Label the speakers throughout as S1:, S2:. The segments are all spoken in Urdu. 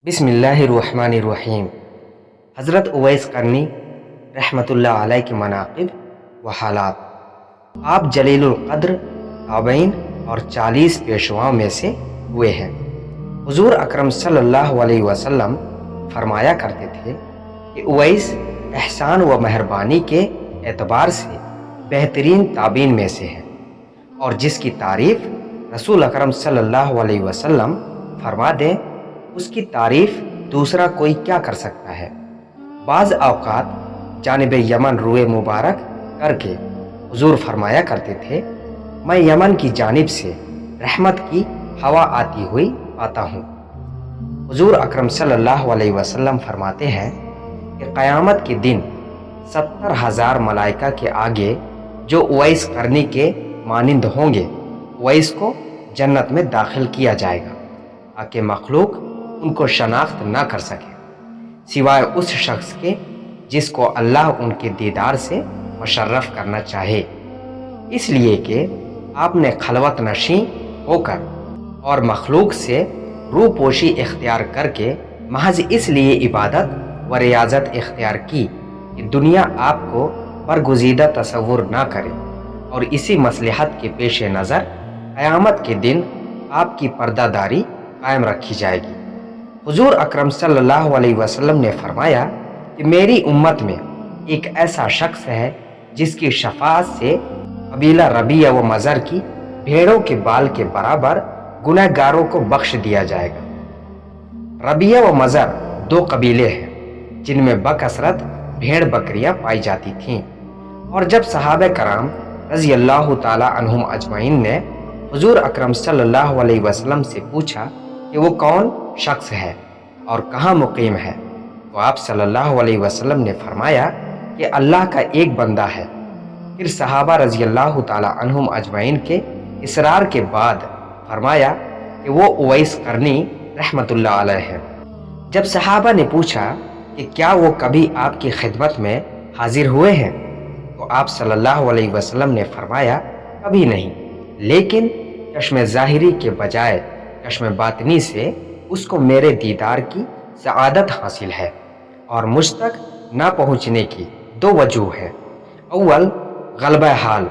S1: بسم اللہ الرحمن الرحیم۔ حضرت اویس قرنی رحمۃ اللہ علیہ کے مناقب و حالات۔ آپ جلیل القدر تابعین اور 40 پیشواؤں میں سے ہوئے ہیں۔ حضور اکرم صلی اللہ علیہ وسلم فرمایا کرتے تھے کہ اویس احسان و مہربانی کے اعتبار سے بہترین تابعین میں سے ہے، اور جس کی تعریف رسول اکرم صلی اللہ علیہ وسلم فرما دیں اس کی تعریف دوسرا کوئی کیا کر سکتا ہے۔ بعض اوقات جانب یمن روئے مبارک کر کے حضور فرمایا کرتے تھے، میں یمن کی جانب سے رحمت کی ہوا آتی ہوئی پاتا ہوں۔ حضور اکرم صلی اللہ علیہ وسلم فرماتے ہیں کہ قیامت کے دن 70,000 ملائکہ کے آگے جو اویس قرنی کے مانند ہوں گے، اویس کو جنت میں داخل کیا جائے گا تاکہ مخلوق ان کو شناخت نہ کر سکے سوائے اس شخص کے جس کو اللہ ان کے دیدار سے مشرف کرنا چاہے، اس لیے کہ آپ نے خلوت نشیں ہو کر اور مخلوق سے روح پوشی اختیار کر کے محض اس لیے عبادت و ریاضت اختیار کی کہ دنیا آپ کو برگزیدہ تصور نہ کرے، اور اسی مصلحت کے پیش نظر قیامت کے دن آپ کی پردہ داری قائم رکھی جائے گی۔ حضور اکرم صلی اللہ علیہ وسلم نے فرمایا کہ میری امت میں ایک ایسا شخص ہے جس کی شفاعت سے قبیلہ ربیہ و مزر کی بھیڑوں کے بال کے برابر گناہ گاروں کو بخش دیا جائے گا۔ ربیہ و مزر 2 قبیلے ہیں جن میں بکثرت بھیڑ بکریاں پائی جاتی تھیں، اور جب صحابہ کرام رضی اللہ تعالی عنہم اجمعین نے حضور اکرم صلی اللہ علیہ وسلم سے پوچھا کہ وہ کون شخص ہے اور کہاں مقیم ہے، تو آپ صلی اللہ علیہ وسلم نے فرمایا کہ اللہ کا ایک بندہ ہے۔ پھر صحابہ رضی اللہ تعالی عنہم اجمعین کے اصرار کے بعد فرمایا کہ وہ اویس قرنی رحمۃ اللہ علیہ ہے۔ جب صحابہ نے پوچھا کہ کیا وہ کبھی آپ کی خدمت میں حاضر ہوئے ہیں، تو آپ صلی اللہ علیہ وسلم نے فرمایا کبھی نہیں، لیکن چشم ظاہری کے بجائے چشم باطنی سے اس کو میرے دیدار کی سعادت حاصل ہے، اور مجھ تک نہ پہنچنے کی 2 وجوہ ہیں۔ اول غلبہ حال،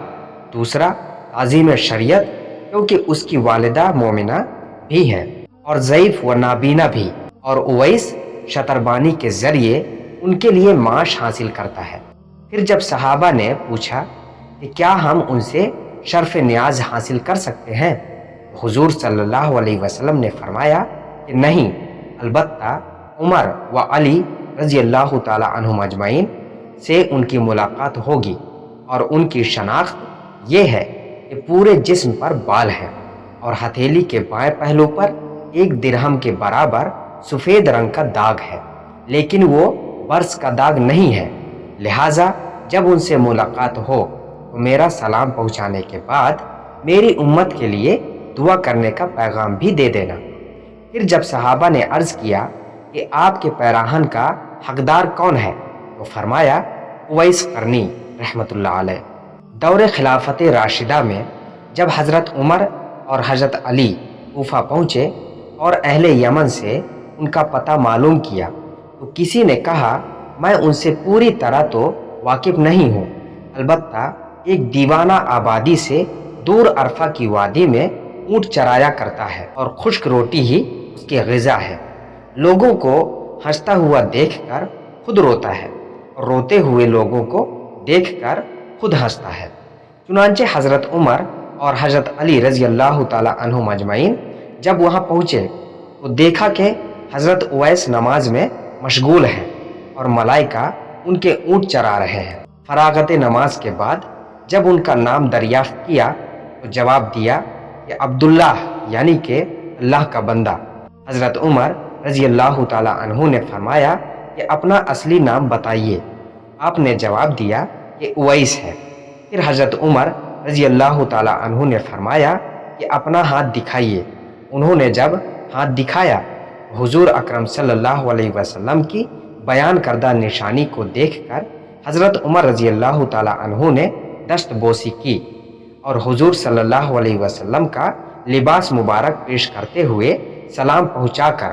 S1: دوسرا تعظیم شریعت، کیونکہ اس کی والدہ مومنہ بھی ہیں اور ضعیف و نابینا بھی، اور اویس شتربانی کے ذریعے ان کے لیے معاش حاصل کرتا ہے۔ پھر جب صحابہ نے پوچھا کہ کیا ہم ان سے شرف نیاز حاصل کر سکتے ہیں، حضور صلی اللہ علیہ وسلم نے فرمایا کہ نہیں، البتہ عمر و علی رضی اللہ تعالی عنہم اجمعین سے ان کی ملاقات ہوگی، اور ان کی شناخت یہ ہے کہ پورے جسم پر بال ہیں اور ہتھیلی کے بائیں پہلو پر 1 درہم کے برابر سفید رنگ کا داغ ہے، لیکن وہ برس کا داغ نہیں ہے۔ لہٰذا جب ان سے ملاقات ہو تو میرا سلام پہنچانے کے بعد میری امت کے لیے دعا کرنے کا پیغام بھی دے دینا۔ پھر جب صحابہ نے عرض کیا کہ آپ کے پیراہن کا حقدار کون ہے، تو فرمایا اویس قرنی رحمۃ اللہ علیہ۔ دور خلافت راشدہ میں جب حضرت عمر اور حضرت علی کوفہ پہنچے اور اہل یمن سے ان کا پتہ معلوم کیا، تو کسی نے کہا میں ان سے پوری طرح تو واقف نہیں ہوں، البتہ ایک دیوانہ آبادی سے دور عرفہ کی وادی میں اونٹ چرایا کرتا ہے اور خشک روٹی ہی اس کی غذا ہے۔ لوگوں کو ہنستا ہوا دیکھ کر خود روتا ہے اور روتے ہوئے لوگوں کو دیکھ کر خود ہنستا ہے۔ چنانچہ حضرت عمر اور حضرت علی رضی اللہ تعالی عنہم اجمعین جب وہاں پہنچے تو دیکھا کہ حضرت اویس نماز میں مشغول ہیں اور ملائکہ ان کے اونٹ چرا رہے ہیں۔ فراغت نماز کے بعد جب ان کا نام دریافت کیا تو جواب دیا کہ عبداللہ، یعنی کہ اللہ کا بندہ۔ حضرت عمر رضی اللہ تعالی عنہ نے فرمایا کہ اپنا اصلی نام بتائیے۔ آپ نے جواب دیا کہ اویس ہے۔ پھر حضرت عمر رضی اللہ تعالی عنہ نے فرمایا کہ اپنا ہاتھ دکھائیے۔ انہوں نے جب ہاتھ دکھایا، حضور اکرم صلی اللہ علیہ وسلم کی بیان کردہ نشانی کو دیکھ کر حضرت عمر رضی اللہ تعالی عنہ نے دست بوسی کی، اور حضور صلی اللہ علیہ وسلم کا لباس مبارک پیش کرتے ہوئے سلام پہنچا کر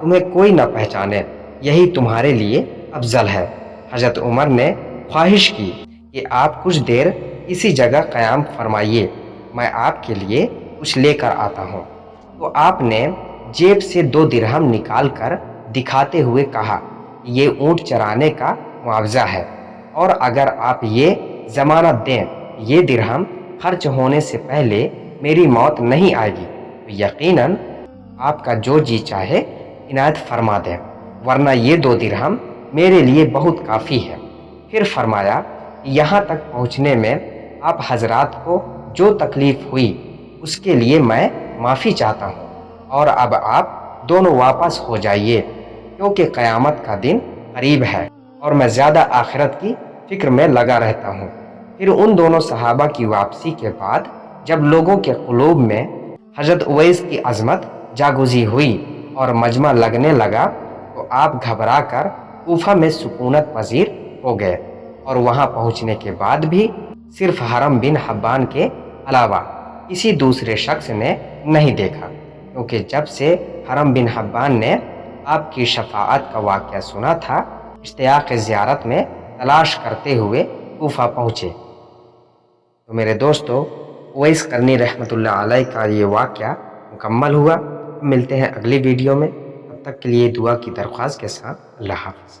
S1: تمہیں کوئی نہ پہچانے، یہی تمہارے لیے افضل ہے۔ حضرت عمر نے خواہش کی کہ آپ کچھ دیر اسی جگہ قیام فرمائیے، میں آپ کے لیے کچھ لے کر آتا ہوں۔ تو آپ نے جیب سے 2 درہم نکال کر دکھاتے ہوئے کہا، یہ اونٹ چرانے کا معاوضہ ہے، اور اگر آپ یہ ضمانت دیں یہ درہم خرچ ہونے سے پہلے میری موت نہیں آئے گی تو یقیناً آپ کا جو جی چاہے عنایت فرما دیں، ورنہ یہ 2 درہم میرے لیے بہت کافی ہے۔ پھر فرمایا کہ یہاں تک پہنچنے میں آپ حضرات کو جو تکلیف ہوئی اس کے لیے میں معافی چاہتا ہوں، اور اب آپ دونوں واپس ہو جائیے، کیونکہ قیامت کا دن قریب ہے اور میں زیادہ آخرت کی فکر میں لگا رہتا ہوں۔ پھر ان دونوں صحابہ کی واپسی کے بعد جب لوگوں کے قلوب میں حضرت اویس کی عظمت جاگزی ہوئی اور مجمع لگنے لگا تو آپ گھبرا کر کوفہ میں سکونت پذیر ہو گئے، اور وہاں پہنچنے کے بعد بھی صرف حرم بن حبان کے علاوہ کسی دوسرے شخص نے نہیں دیکھا، کیونکہ جب سے حرم بن حبان نے آپ کی شفاعت کا واقعہ سنا تھا، اشتیاق زیارت میں تلاش کرتے ہوئے کوفہ پہنچے۔ تو میرے دوستو، اویس قرنی رحمۃ اللہ علیہ کا یہ واقعہ مکمل ہوا۔ ملتے ہیں اگلی ویڈیو میں، تب تک کے لیے دعا کی درخواست کے ساتھ اللہ حافظ۔